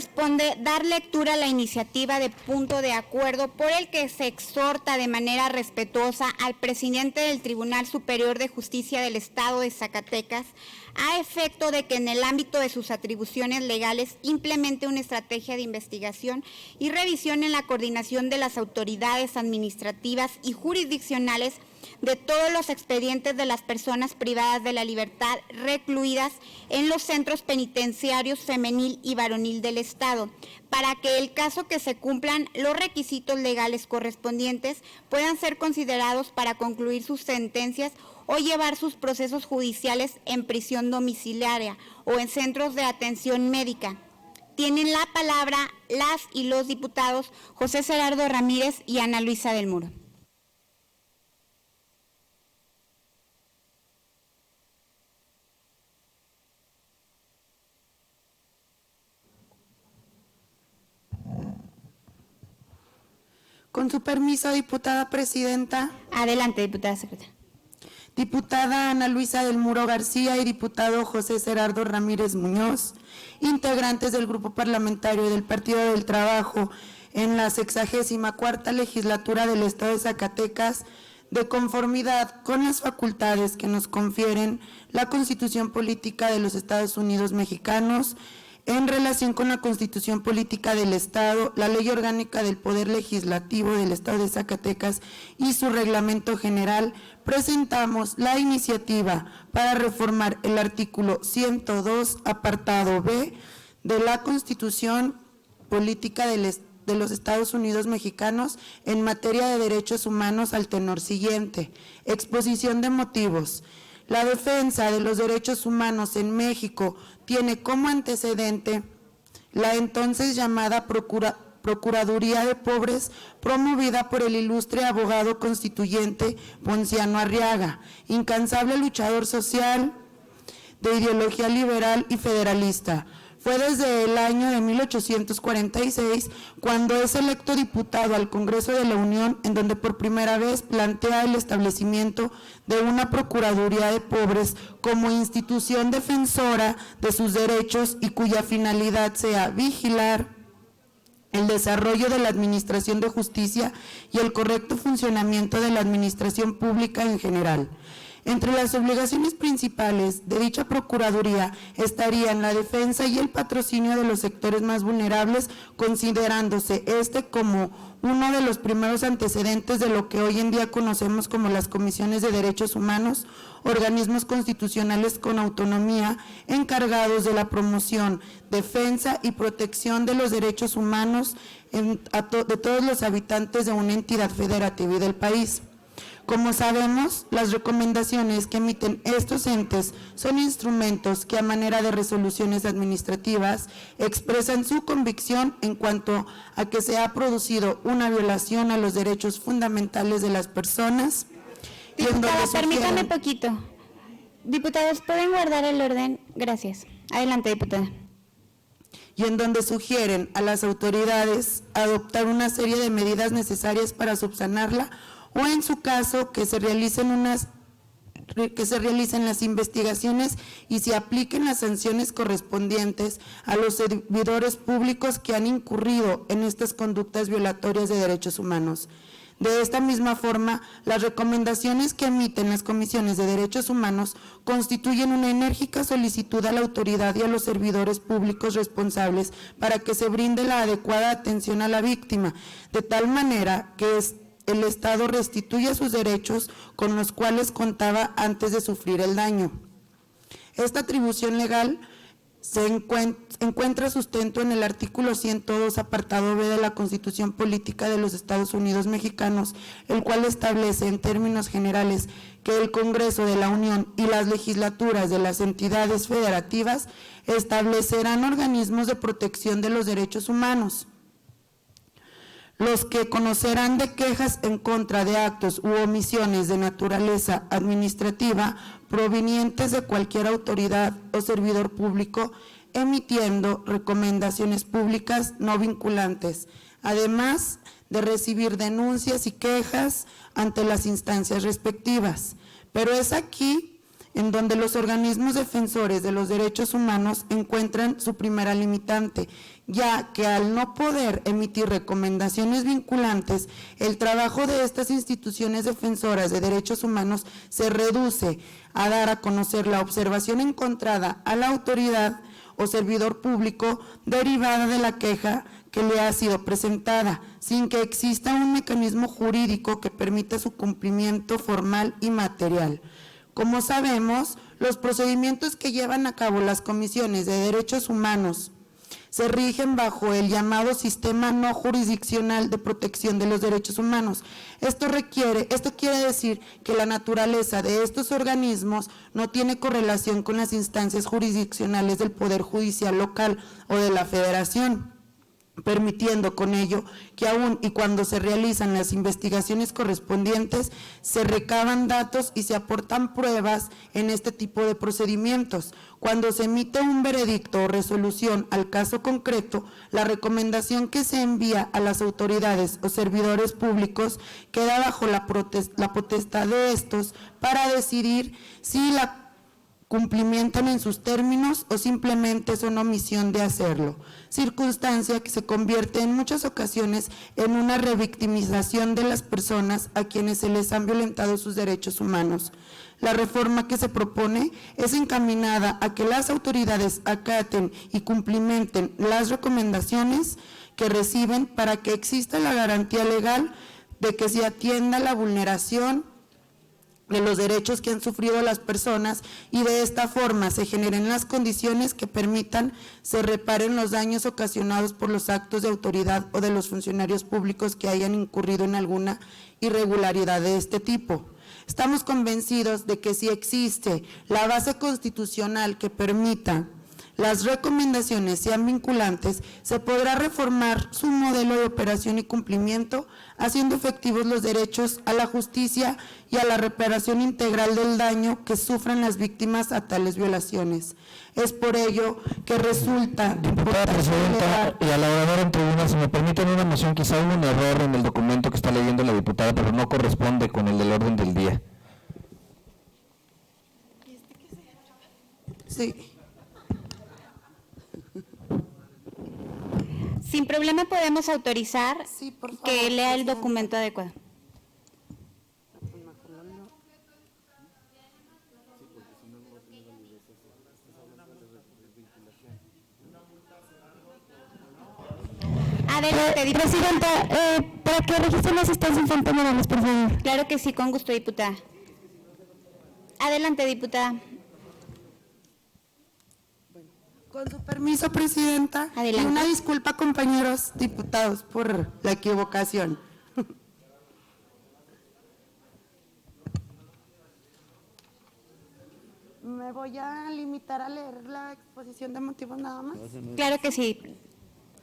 corresponde dar lectura a la iniciativa de punto de acuerdo por el que se exhorta de manera respetuosa al presidente del Tribunal Superior de Justicia del Estado de Zacatecas a efecto de que en el ámbito de sus atribuciones legales implemente una estrategia de investigación y revisión en la coordinación de las autoridades administrativas y jurisdiccionales de todos los expedientes de las personas privadas de la libertad recluidas en los centros penitenciarios femenil y varonil del Estado, para que el caso que se cumplan los requisitos legales correspondientes puedan ser considerados para concluir sus sentencias o llevar sus procesos judiciales en prisión domiciliaria o en centros de atención médica. Tienen la palabra las y los diputados José Gerardo Ramírez y Ana Luisa del Muro. Con su permiso, diputada presidenta. Adelante, diputada secretaria. Diputada Ana Luisa del Muro García y diputado José Gerardo Ramírez Muñoz, integrantes del Grupo Parlamentario del Partido del Trabajo en la 64ª legislatura del Estado de Zacatecas, de conformidad con las facultades que nos confieren la Constitución Política de los Estados Unidos Mexicanos, en relación con la Constitución Política del Estado, la Ley Orgánica del Poder Legislativo del Estado de Zacatecas y su Reglamento General, presentamos la iniciativa para reformar el artículo 102, apartado B, de la Constitución Política de los Estados Unidos Mexicanos en materia de derechos humanos al tenor siguiente. Exposición de motivos. La defensa de los derechos humanos en México tiene como antecedente la entonces llamada Procuraduría de Pobres, promovida por el ilustre abogado constituyente Ponciano Arriaga, incansable luchador social de ideología liberal y federalista. Fue desde el año de 1846 cuando es electo diputado al Congreso de la Unión, en donde por primera vez plantea el establecimiento de una Procuraduría de Pobres como institución defensora de sus derechos y cuya finalidad sea vigilar el desarrollo de la administración de justicia y el correcto funcionamiento de la administración pública en general. Entre las obligaciones principales de dicha Procuraduría estarían la defensa y el patrocinio de los sectores más vulnerables, considerándose como uno de los primeros antecedentes de lo que hoy en día conocemos como las comisiones de derechos humanos, organismos constitucionales con autonomía encargados de la promoción, defensa y protección de los derechos humanos de todos los habitantes de una entidad federativa y del país. Como sabemos, las recomendaciones que emiten estos entes son instrumentos que a manera de resoluciones administrativas expresan su convicción en cuanto a que se ha producido una violación a los derechos fundamentales de las personas. Diputada, permítame poquito. Diputados, ¿pueden guardar el orden? Gracias. Adelante, diputada. Y en donde sugieren a las autoridades adoptar una serie de medidas necesarias para subsanarla, o en su caso que se realicen las investigaciones y se apliquen las sanciones correspondientes a los servidores públicos que han incurrido en estas conductas violatorias de derechos humanos. De esta misma forma, las recomendaciones que emiten las comisiones de derechos humanos constituyen una enérgica solicitud a la autoridad y a los servidores públicos responsables para que se brinde la adecuada atención a la víctima, de tal manera que el Estado restituye sus derechos con los cuales contaba antes de sufrir el daño. Esta atribución legal se encuentra sustento en el artículo 102, apartado B de la Constitución Política de los Estados Unidos Mexicanos, el cual establece en términos generales que el Congreso de la Unión y las legislaturas de las entidades federativas establecerán organismos de protección de los derechos humanos, los que conocerán de quejas en contra de actos u omisiones de naturaleza administrativa provenientes de cualquier autoridad o servidor público, emitiendo recomendaciones públicas no vinculantes, además de recibir denuncias y quejas ante las instancias respectivas. Pero es aquí en donde los organismos defensores de los derechos humanos encuentran su primera limitante, ya que al no poder emitir recomendaciones vinculantes, el trabajo de estas instituciones defensoras de derechos humanos se reduce a dar a conocer la observación encontrada a la autoridad o servidor público derivada de la queja que le ha sido presentada, sin que exista un mecanismo jurídico que permita su cumplimiento formal y material. Como sabemos, los procedimientos que llevan a cabo las comisiones de derechos humanos se rigen bajo el llamado sistema no jurisdiccional de protección de los derechos humanos. Esto quiere decir que la naturaleza de estos organismos no tiene correlación con las instancias jurisdiccionales del Poder Judicial local o de la Federación, permitiendo con ello que aún y cuando se realizan las investigaciones correspondientes, se recaban datos y se aportan pruebas en este tipo de procedimientos. Cuando se emite un veredicto o resolución al caso concreto, la recomendación que se envía a las autoridades o servidores públicos queda bajo la potestad de estos para decidir si la cumplimientan en sus términos o simplemente son omisión de hacerlo, circunstancia que se convierte en muchas ocasiones en una revictimización de las personas a quienes se les han violentado sus derechos humanos. La reforma que se propone es encaminada a que las autoridades acaten y cumplimenten las recomendaciones que reciben para que exista la garantía legal de que se atienda la vulneración de los derechos que han sufrido las personas y de esta forma se generen las condiciones que permitan se reparen los daños ocasionados por los actos de autoridad o de los funcionarios públicos que hayan incurrido en alguna irregularidad de este tipo. Estamos convencidos de que si existe la base constitucional que permita las recomendaciones sean vinculantes, se podrá reformar su modelo de operación y cumplimiento, haciendo efectivos los derechos a la justicia y a la reparación integral del daño que sufran las víctimas a tales violaciones. Es por ello que resulta… Diputada presidenta y a la oradora en tribuna, si me permiten una moción, quizá hubo un error en el documento que está leyendo la diputada, pero no corresponde con el del orden del día. Sí. Sin problema podemos autorizar Sí, por favor, que lea el presidenta. documento adecuado. Adelante, diputada. Presidenta, para que registren la asistencia Infante Morales, por favor. Claro que sí, con gusto, diputada. Adelante, diputada. Con su permiso, presidenta. Adelante. Y una disculpa, compañeros diputados, por la equivocación. Me voy a limitar a leer la exposición de motivos nada más. Claro que sí,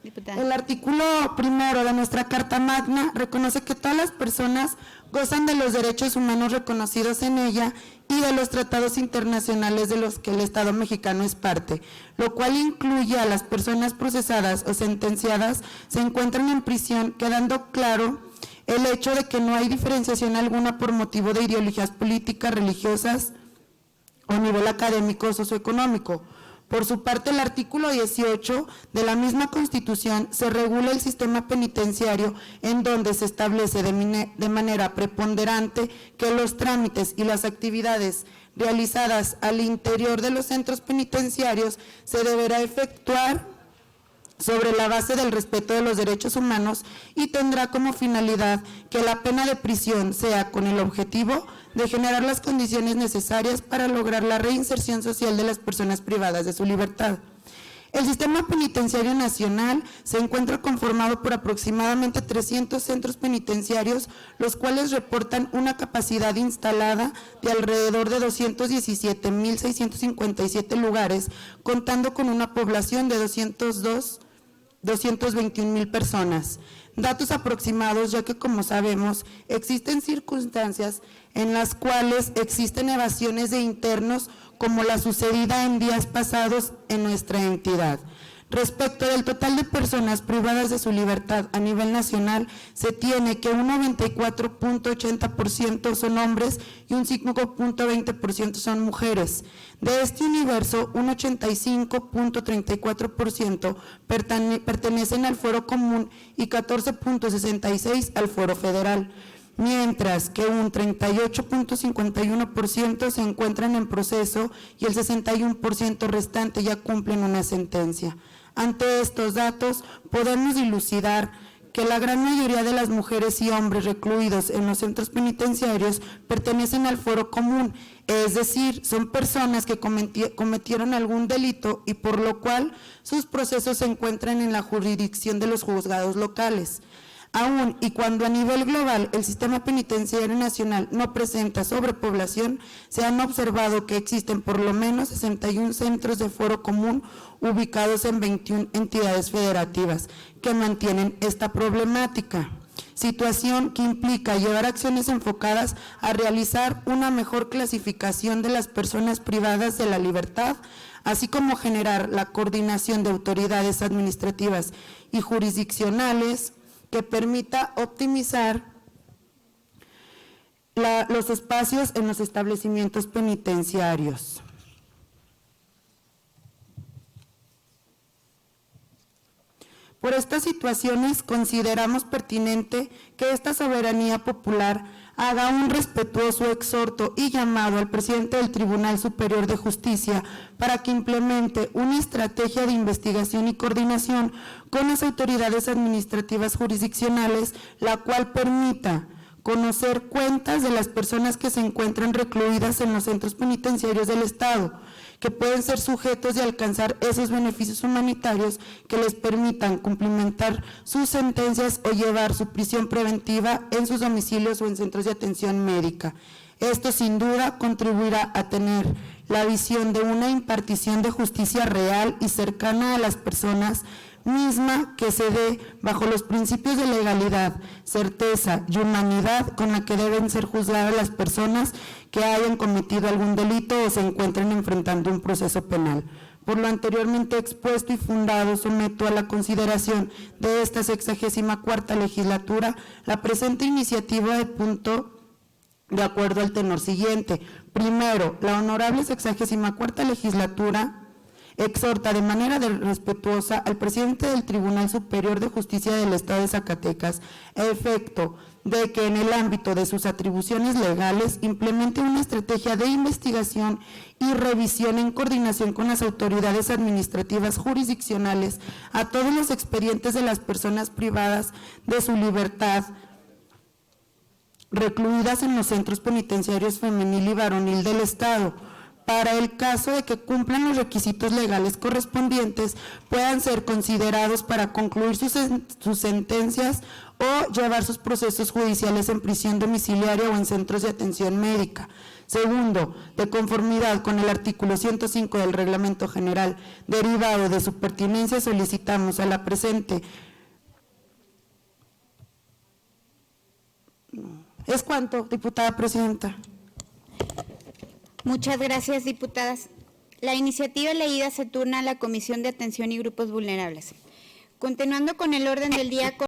diputada. El artículo primero de nuestra Carta Magna reconoce que todas las personas gozan de los derechos humanos reconocidos en ella y de los tratados internacionales de los que el Estado mexicano es parte, lo cual incluye a las personas procesadas o sentenciadas se encuentran en prisión, quedando claro el hecho de que no hay diferenciación alguna por motivo de ideologías políticas, religiosas o nivel académico o socioeconómico. Por su parte, el artículo 18 de la misma Constitución se regula el sistema penitenciario, en donde se establece de manera preponderante que los trámites y las actividades realizadas al interior de los centros penitenciarios se deberá efectuar sobre la base del respeto de los derechos humanos y tendrá como finalidad que la pena de prisión sea con el objetivo de generar las condiciones necesarias para lograr la reinserción social de las personas privadas de su libertad. El sistema penitenciario nacional se encuentra conformado por aproximadamente 300 centros penitenciarios, los cuales reportan una capacidad instalada de alrededor de 217.657 lugares, contando con una población de 221,000 personas. Datos aproximados, ya que como sabemos, existen circunstancias en las cuales existen evasiones de internos como la sucedida en días pasados en nuestra entidad. Respecto del total de personas privadas de su libertad a nivel nacional, se tiene que un 94.80% son hombres y un 5.20% son mujeres. De este universo, un 85.34% pertenecen al fuero común y 14.66% al fuero federal, mientras que un 38.51% se encuentran en proceso y el 61% restante ya cumplen una sentencia. Ante estos datos, podemos dilucidar que la gran mayoría de las mujeres y hombres recluidos en los centros penitenciarios pertenecen al fuero común, es decir, son personas que cometieron algún delito y por lo cual sus procesos se encuentran en la jurisdicción de los juzgados locales. Aún y cuando a nivel global el sistema penitenciario nacional no presenta sobrepoblación, se han observado que existen por lo menos 61 centros de fuero común ubicados en 21 entidades federativas que mantienen esta problemática. Situación que implica llevar acciones enfocadas a realizar una mejor clasificación de las personas privadas de la libertad, así como generar la coordinación de autoridades administrativas y jurisdiccionales que permita optimizar los espacios en los establecimientos penitenciarios. Por estas situaciones consideramos pertinente que esta soberanía popular haga un respetuoso exhorto y llamado al presidente del Tribunal Superior de Justicia para que implemente una estrategia de investigación y coordinación con las autoridades administrativas jurisdiccionales, la cual permita conocer cuentas de las personas que se encuentran recluidas en los centros penitenciarios del Estado, que pueden ser sujetos de alcanzar esos beneficios humanitarios que les permitan cumplimentar sus sentencias o llevar su prisión preventiva en sus domicilios o en centros de atención médica. Esto sin duda contribuirá a tener la visión de una impartición de justicia real y cercana a las personas, misma que se dé bajo los principios de legalidad, certeza y humanidad con la que deben ser juzgadas las personas que hayan cometido algún delito o se encuentren enfrentando un proceso penal. Por lo anteriormente expuesto y fundado, someto a la consideración de esta 64ª legislatura la presente iniciativa de punto de acuerdo al tenor siguiente. Primero, la honorable 64ª legislatura exhorta de manera respetuosa al presidente del Tribunal Superior de Justicia del Estado de Zacatecas, a efecto de que en el ámbito de sus atribuciones legales implemente una estrategia de investigación y revisión en coordinación con las autoridades administrativas jurisdiccionales a todos los expedientes de las personas privadas de su libertad recluidas en los centros penitenciarios femenil y varonil del Estado, para el caso de que cumplan los requisitos legales correspondientes, puedan ser considerados para concluir sus sentencias o llevar sus procesos judiciales en prisión domiciliaria o en centros de atención médica. Segundo, de conformidad con el artículo 105 del Reglamento General, derivado de su pertinencia, solicitamos a la presente. ¿Es cuánto, diputada presidenta? Muchas gracias, diputadas. La iniciativa leída se turna a la Comisión de Atención y Grupos Vulnerables. Continuando con el orden del día.